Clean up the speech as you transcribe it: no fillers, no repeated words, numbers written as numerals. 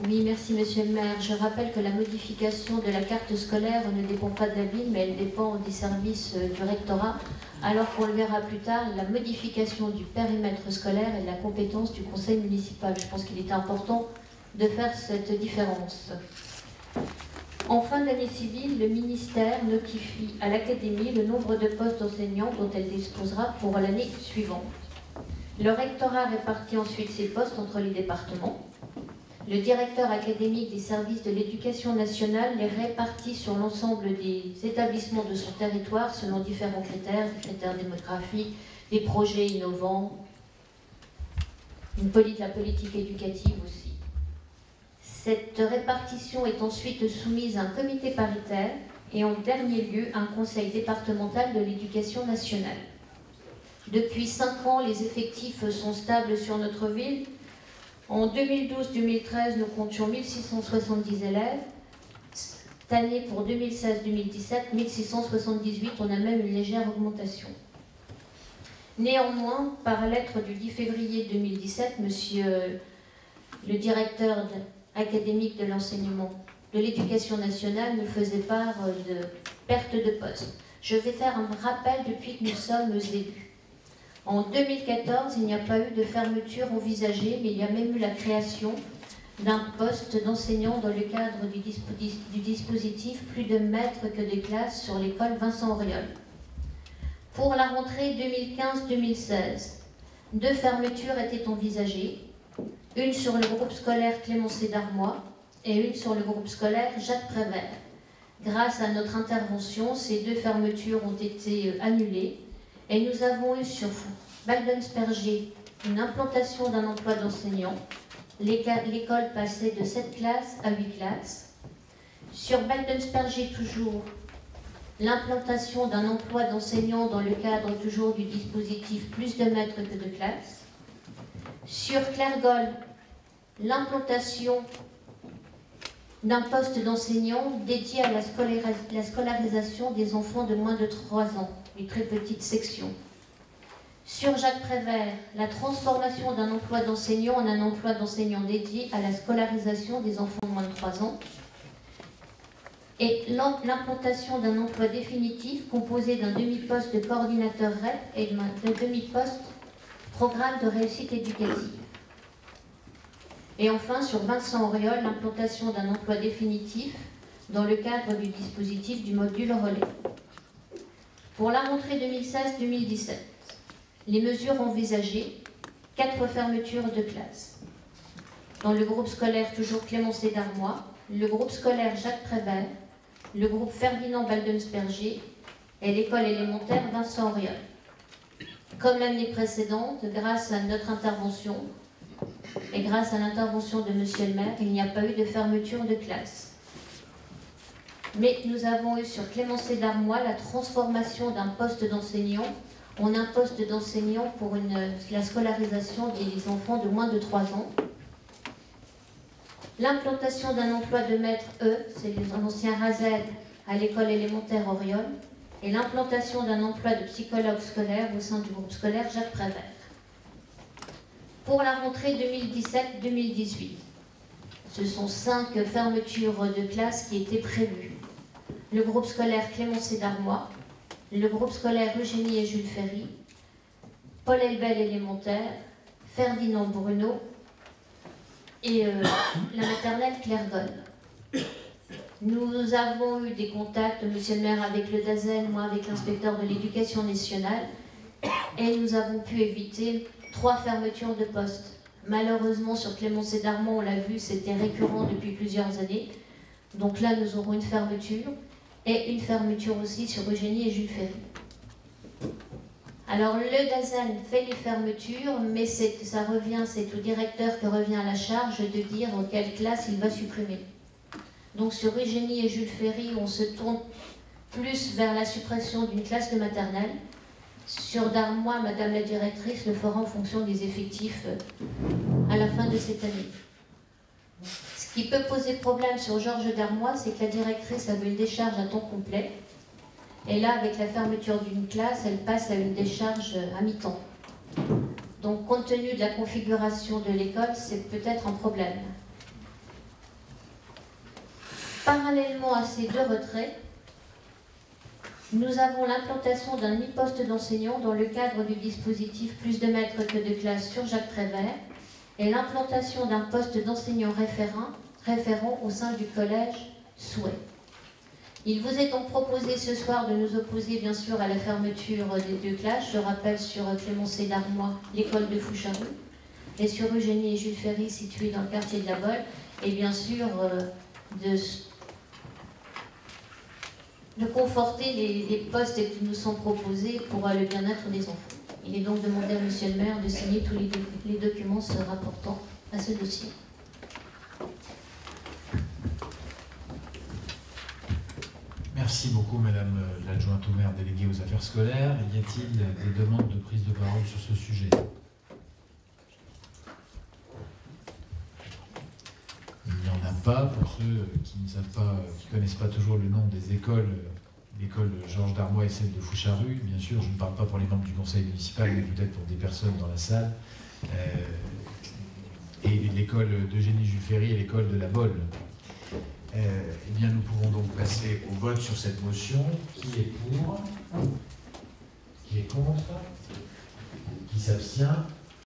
Oui, merci Monsieur le maire. Je rappelle que la modification de la carte scolaire ne dépend pas de la ville, mais elle dépend des services du rectorat, alors qu'on le verra plus tard, la modification du périmètre scolaire est de la compétence du conseil municipal. Je pense qu'il est important de faire cette différence. En fin d'année civile, le ministère notifie à l'académie le nombre de postes d'enseignants dont elle disposera pour l'année suivante. Le rectorat répartit ensuite ces postes entre les départements. Le directeur académique des services de l'éducation nationale les répartit sur l'ensemble des établissements de son territoire selon différents critères, des critères démographiques, des projets innovants, la politique éducative aussi. Cette répartition est ensuite soumise à un comité paritaire et en dernier lieu un conseil départemental de l'éducation nationale. Depuis 5 ans, les effectifs sont stables sur notre ville. En 2012-2013, nous comptions 1670 élèves. Cette année, pour 2016-2017, 1678, on a même une légère augmentation. Néanmoins, par lettre du 10 février 2017, monsieur le directeur académique de l'enseignement de l'éducation nationale nous faisait part de perte de poste. Je vais faire un rappel depuis que nous sommes élus. En 2014, il n'y a pas eu de fermeture envisagée, mais il y a même eu la création d'un poste d'enseignant dans le cadre du dispositif plus de maîtres que de classes sur l'école Vincent Auriol. Pour la rentrée 2015-2016, 2 fermetures étaient envisagées, une sur le groupe scolaire Clémencé d'Armois et une sur le groupe scolaire Jacques Prévert. Grâce à notre intervention, ces 2 fermetures ont été annulées. Et nous avons eu sur Baldensperger une implantation d'un emploi d'enseignant. L'école passait de 7 classes à 8 classes. Sur Baldensperger toujours, l'implantation d'un emploi d'enseignant dans le cadre toujours du dispositif plus de maîtres que de classes. Sur Clergol, l'implantation d'un poste d'enseignant dédié à la scolarisation des enfants de moins de 3 ans. Une très petite section. Sur Jacques Prévert, la transformation d'un emploi d'enseignant en un emploi d'enseignant dédié à la scolarisation des enfants de moins de 3 ans. Et l'implantation d'un emploi définitif composé d'un demi-poste de coordinateur REP et d'un demi-poste programme de réussite éducative. Et enfin, sur Vincent Auriol, l'implantation d'un emploi définitif dans le cadre du dispositif du module relais. Pour la rentrée 2016-2017, les mesures envisagées, 4 fermetures de classes. Dans le groupe scolaire toujours Clémencé d'Armois, le groupe scolaire Jacques Prévert, le groupe Ferdinand Baldensperger et l'école élémentaire Vincent Auriol. Comme l'année précédente, grâce à notre intervention et grâce à l'intervention de monsieur le maire, il n'y a pas eu de fermeture de classe. Mais nous avons eu sur Clémencé d'Armois la transformation d'un poste d'enseignant en un poste d'enseignant pour la scolarisation des enfants de moins de 3 ans. L'implantation d'un emploi de maître c'est l'ancien RASED à l'école élémentaire Auriol, et l'implantation d'un emploi de psychologue scolaire au sein du groupe scolaire Jacques Prévert. Pour la rentrée 2017-2018, ce sont 5 fermetures de classes qui étaient prévues. Le groupe scolaire Clémencé d'Armois, le groupe scolaire Eugénie et Jules Ferry, Paul Elbel élémentaire, Ferdinand Bruno et la maternelle Clergol. Nous avons eu des contacts, monsieur le maire, avec le DAZEN, moi avec l'inspecteur de l'éducation nationale, et nous avons pu éviter 3 fermetures de postes. Malheureusement, sur Clémencé d'Armois, on l'a vu, c'était récurrent depuis plusieurs années. Donc là, nous aurons une fermeture, et une fermeture aussi sur Eugénie et Jules Ferry. Alors, le DAZEN fait les fermetures, mais c'est au directeur que revient à la charge de dire quelle classe il va supprimer. Donc, sur Eugénie et Jules Ferry, on se tourne plus vers la suppression d'une classe de maternelle. Sur Darmois, madame la directrice le fera en fonction des effectifs à la fin de cette année. Ce qui peut poser problème sur Georges Darmois, c'est que la directrice avait une décharge à temps complet. Et là, avec la fermeture d'une classe, elle passe à une décharge à mi-temps. Donc, compte tenu de la configuration de l'école, c'est peut-être un problème. Parallèlement à ces 2 retraits, nous avons l'implantation d'un e-poste d'enseignant dans le cadre du dispositif Plus de maîtres que de classes sur Jacques Prévert et l'implantation d'un poste d'enseignant référent au sein du collège Souhait. Il vous est donc proposé ce soir de nous opposer bien sûr à la fermeture des 2 classes. Je rappelle sur Clémencé d'Armois, l'école de Foucharou, et sur Eugénie et Jules Ferry située dans le quartier de la Bolle, et bien sûr de conforter les postes qui nous sont proposés pour le bien-être des enfants. Il est donc demandé à Monsieur le maire de signer tous les documents se rapportant à ce dossier. Merci beaucoup, Madame l'adjointe au maire déléguée aux affaires scolaires. Y a-t-il des demandes de prise de parole sur ce sujet? Il n'y en a pas. Pour ceux qui ne savent pas, qui ne connaissent pas toujours le nom des écoles, l'école Georges Darmois et celle de Foucharru, bien sûr, je ne parle pas pour les membres du conseil municipal, mais peut-être pour des personnes dans la salle, et l'école d'Eugénie Jules Ferry et l'école de la Bolle. Eh bien, nous pouvons donc passer au vote sur cette motion. Qui est pour? Qui est contre? Qui s'abstient?